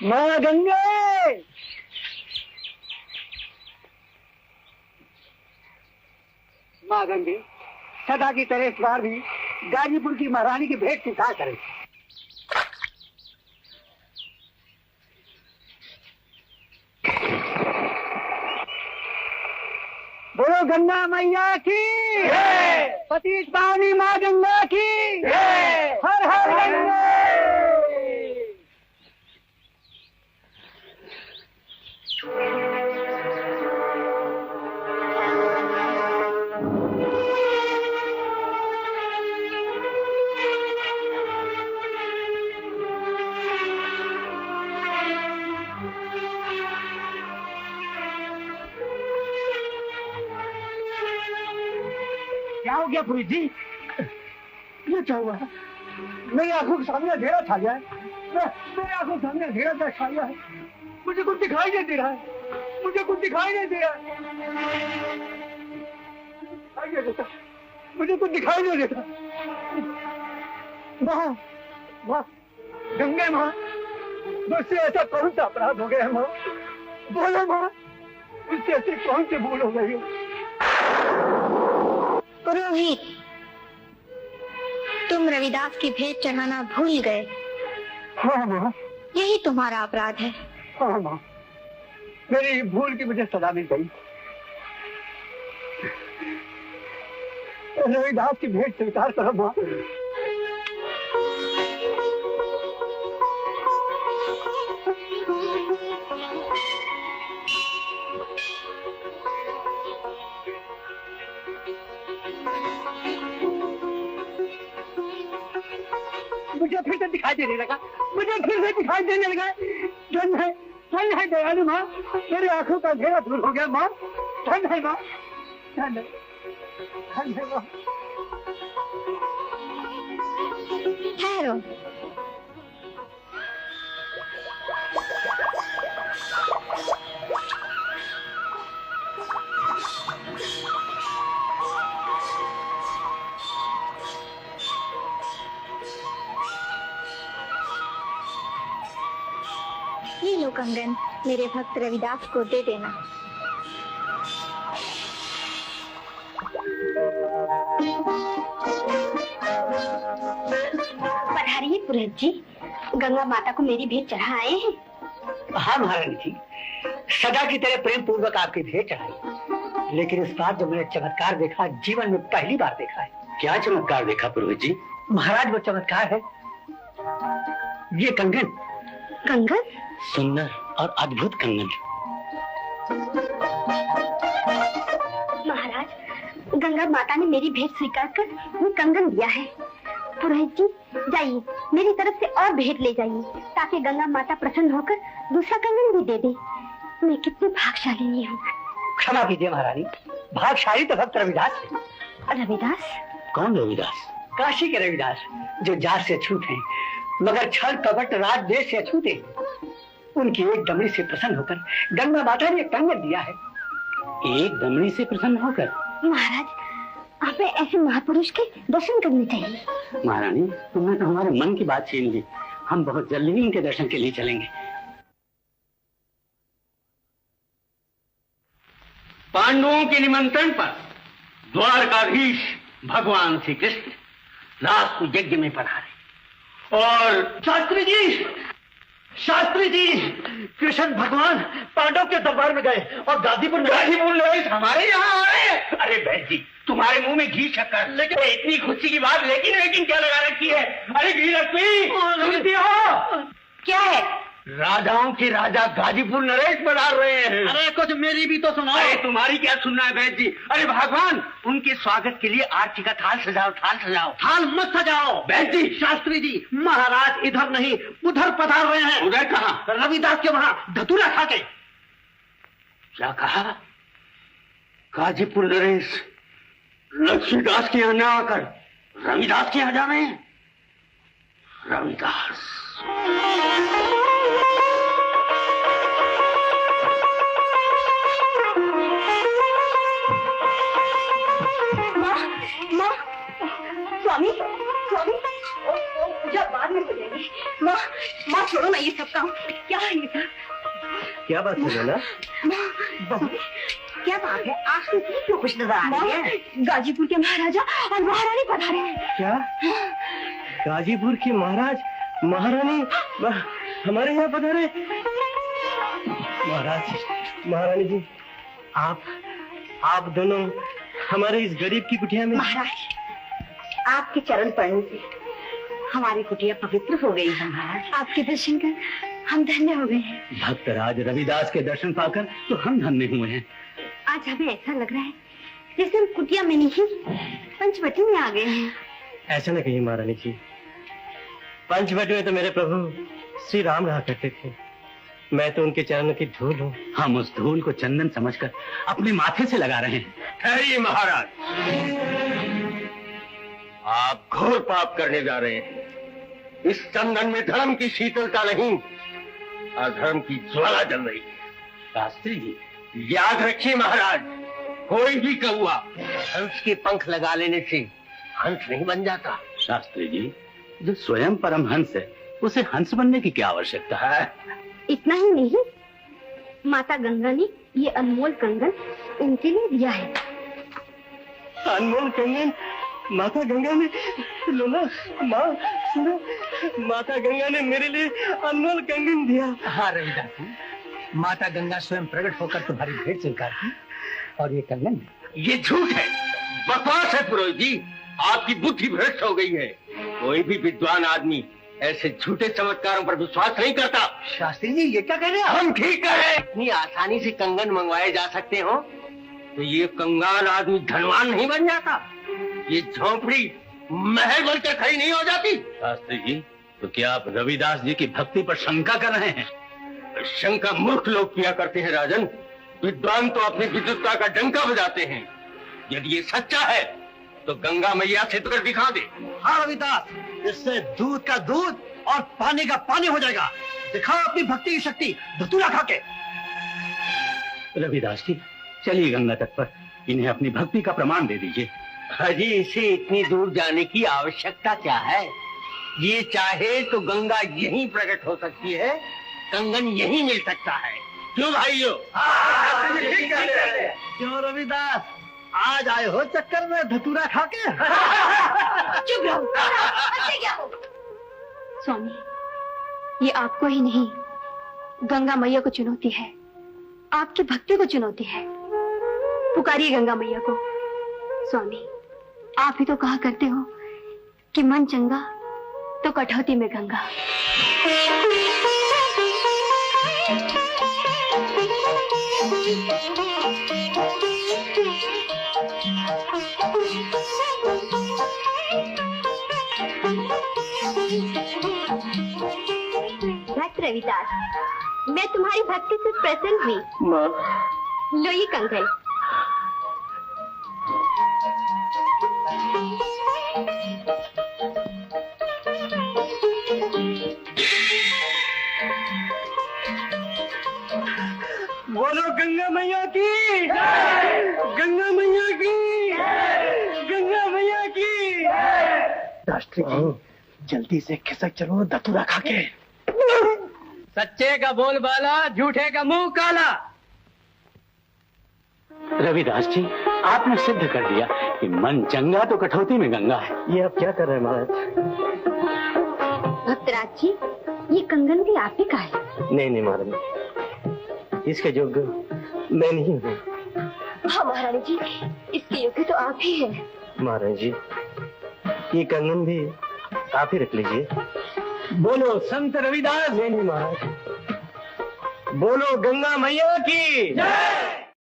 माँ गंगे, माँ गंगे, सदा की तरह इस बार भी गाजीपुर की महारानी की भेंट स्वीकार करें। बोलो गंगा मैया की, पतित पावनी माँ गंगा की, हर हर गंगे। क्या हो गया पुरी जी? ये क्या हुआ? मेरी आंखों के सामने अंधेरा छा गया है। मेरी आंखों के सामने अंधेरा छा गया है। मुझे कुछ दिखाई नहीं दे रहा है। मुझे कुछ दिखाई नहीं दे रहा है। मुझे कुछ दिखाई नहीं देता। माँ, माँ, गंगे माँ, मुझसे ऐसा कौन सा अपराध हो गया है माँ? बोलो माँ, मुझसे ऐसी कौन सी भूल हो गई है? पुरोहित, तुम रविदास की भेंट चढ़ाना भूल गए। हाँ माँ, यही तुम्हारा अपराध है। हाँ माँ, मेरी भूल की मुझे सजा मिल गई। रविदास की भेंट स्वीकार करो माँ। मुझे फिर से दिखाई देने लगा। मुझे फिर से दिखाई देने लगा। धन है दयालु माँ, मेरी आंखों का अंधेरा दूर हो गया माँ। धन है माँ, धन है माँ। ठहरो। ये लो कंगन, मेरे भक्त रविदास को दे देना। पधारिए पुरोहित जी, गंगा माता को मेरी भेंट चढ़ा आए हैं। हाँ महारानी जी, सदा की तरह प्रेम पूर्वक आपकी भेंट चढ़ाई, लेकिन इस बार जो मैंने चमत्कार देखा, जीवन में पहली बार देखा है। क्या चमत्कार देखा पुरोहित जी? महाराज, वो चमत्कार है ये कंगन। कंगन? सुंदर और अद्भुत कंगन। महाराज, गंगा माता ने मेरी भेंट स्वीकार कर वो कंगन दिया है। पुरोहित जी, जाइए, मेरी तरफ से और भेंट ले जाइए, ताकि गंगा माता प्रसन्न होकर दूसरा कंगन भी दे दे। मैं कितनी भाग्यशाली हूँ। क्षमा कीजिए महारानी, भाग्यशाली तो भक्त रविदास है। रविदास? कौन रविदास? काशी के रविदास, जो जात से अछूत हैं, मगर छल कपट राज देश से अछूत हैं। उनकी एक दमड़ी से प्रसन्न होकर गंगा माता ने कंगन दिया है। एक दमड़ी से प्रसन्न होकर? महाराज, हमें ऐसे महापुरुष के दर्शन करने चाहिए। महारानी, तुमने तो हमारे मन की बात छीन ली। हम बहुत जल्दी ही उनके दर्शन के लिए चलेंगे। पांडवों के निमंत्रण पर द्वारकाधीश भगवान श्री कृष्ण रात को यज्ञ में पधारे और शास्त्री जी, कृष्ण भगवान पांडव के दरबार में गए और गाजीपुर हमारे यहाँ आए। अरे बहन जी, तुम्हारे मुंह में घी शक्कर, लेकिन इतनी खुशी की बात, लेकिन क्या लगा रखी है? अरे घी लक्ष्मी, क्या है? राजाओं के राजा गाजीपुर नरेश पधार रहे हैं। अरे कुछ मेरी भी तो सुनाओ। अरे तुम्हारी क्या सुनना है बहन जी? अरे भगवान, उनके स्वागत के लिए आरती का थाल सजाओ। थाल मत सजाओ बहन जी। शास्त्री जी, महाराज इधर नहीं उधर पधार रहे हैं। उधर कहाँ? रविदास के वहाँ धतूरा खा के। क्या कहा? गाजीपुर नरेश लक्ष्मीदास के यहाँ न आकर रविदास के यहाँ जा रहे हैं। रविदास स्वामी, पूजा बाद में हो जाएगी। माँ छोड़ो ना ये सब काम। क्या है ये सब? क्या बात है ना? क्या बात है? आपको इतनी क्यों खुश नजर आ रही है? गाजीपुर के महाराजा और महारानी पधारे हैं। क्या? गाजीपुर के महाराज महारानी हमारे यहाँ पधारे? महाराज महारानी जी, आप दोनों हमारे इस गरीब की कुटिया में। महाराज, आपके चरण पड़ने से हमारी कुटिया पवित्र हो गई है। महाराज, आपके दर्शन कर हम धन्य हो गए हैं। भक्तराज रविदास के दर्शन पाकर तो हम धन्य हुए हैं। आज हमें ऐसा लग रहा है जैसे हम कुटिया में नहीं पंचवटी में आ गए हैं। ऐसा न कहिए महारानी जी, पंचवटी में तो मेरे प्रभु श्री राम रहा करते थे। मैं तो उनके चरणों की धूल हूँ। हम उस धूल को चंदन समझकर अपने माथे से लगा रहे हैं। ठहरिए महाराज, आप घोर पाप करने जा रहे हैं। इस चंदन में धर्म की शीतलता नहीं, अधर्म की ज्वाला जल रही है। शास्त्री जी, याद रखिए महाराज, कोई भी कौवा हंस के पंख लगा लेने से हंस नहीं बन जाता। शास्त्री जी, जो स्वयं परम हंस है उसे हंस बनने की क्या आवश्यकता है? इतना ही नहीं, माता गंगा ने ये अनमोल कंगन उनके लिए दिया है। अनमोल कंगन माता गंगा ने? लोला माँ सुनो, माता गंगा ने मेरे लिए अनमोल कंगन दिया। हाँ रविदास जी, माता गंगा स्वयं प्रकट होकर तुम्हारी भेंट स्वीकार की और ये कंगन। ये झूठ है, बकवास है पुरोहित जी, आपकी बुद्धि भ्रष्ट हो गई है। कोई भी विद्वान आदमी ऐसे झूठे चमत्कारों पर विश्वास नहीं करता। शास्त्री जी, ये क्या कह रहे हैं? हम ठीक कह रहे हैं। इतनी आसानी से कंगन मंगवाए जा सकते हो तो ये कंगाल आदमी धनवान नहीं बन जाता। ये झोंपड़ी महल बनकर खड़ी नहीं हो जाती। शास्त्री जी, तो क्या आप रविदास जी की भक्ति पर शंका कर रहे हैं? शंका मूर्ख लोग किया करते हैं राजन, विद्वान तो अपनी विद्वत्ता का डंका बजाते हैं। यदि ये सच्चा है तो गंगा मैया से कर दिखा दे। हाँ रविदास, इससे दूध का दूध और पानी का पानी हो जाएगा। दिखाओ अपनी भक्ति की शक्ति धतूरा खा के। रविदास जी, चलिए गंगा तट पर इन्हें अपनी भक्ति का प्रमाण दे दीजिए। अजी, इसे इतनी दूर जाने की आवश्यकता क्या है? ये चाहे तो गंगा यहीं प्रकट हो सकती है, कंगन यहीं मिल सकता है। क्यों भाइयों? क्यों रविदास, आज आए हो चक्कर में धतूरा खा के? चुप रहो। अच्छे क्या हो? स्वामी, ये आपको ही नहीं गंगा मैया को चुनौती है, आपकी भक्ति को चुनौती है। पुकारिए गंगा मैया को। स्वामी, आप ही तो कहा करते हो कि मन चंगा तो कठौती में गंगा। भक्त रविदास, मैं तुम्हारी भक्ति से प्रसन्न हुई। माँ, लो ये कंगन। बोलो गंगा मैया की, गंगा मैया की, गंगा मैया की। शास्त्री जी, जल्दी से खिसक चलो धतूरा खा के। सच्चे का बोल बाला, झूठे का मुंह काला। रविदास जी, आपने सिद्ध कर दिया कि मन चंगा तो कठौती में गंगा है। ये आप क्या कर रहे हैं महाराज? भक्तराज जी, ये कंगन भी आप ही का है। नहीं महाराज, इसके योग्य मैं नहीं हूँ। हाँ महारानी जी, इसके योग्य तो आप ही हैं। महाराज जी, ये कंगन भी आप ही रख लीजिए। बोलो संत रविदास। नहीं महाराज, बोलो गंगा मैया की।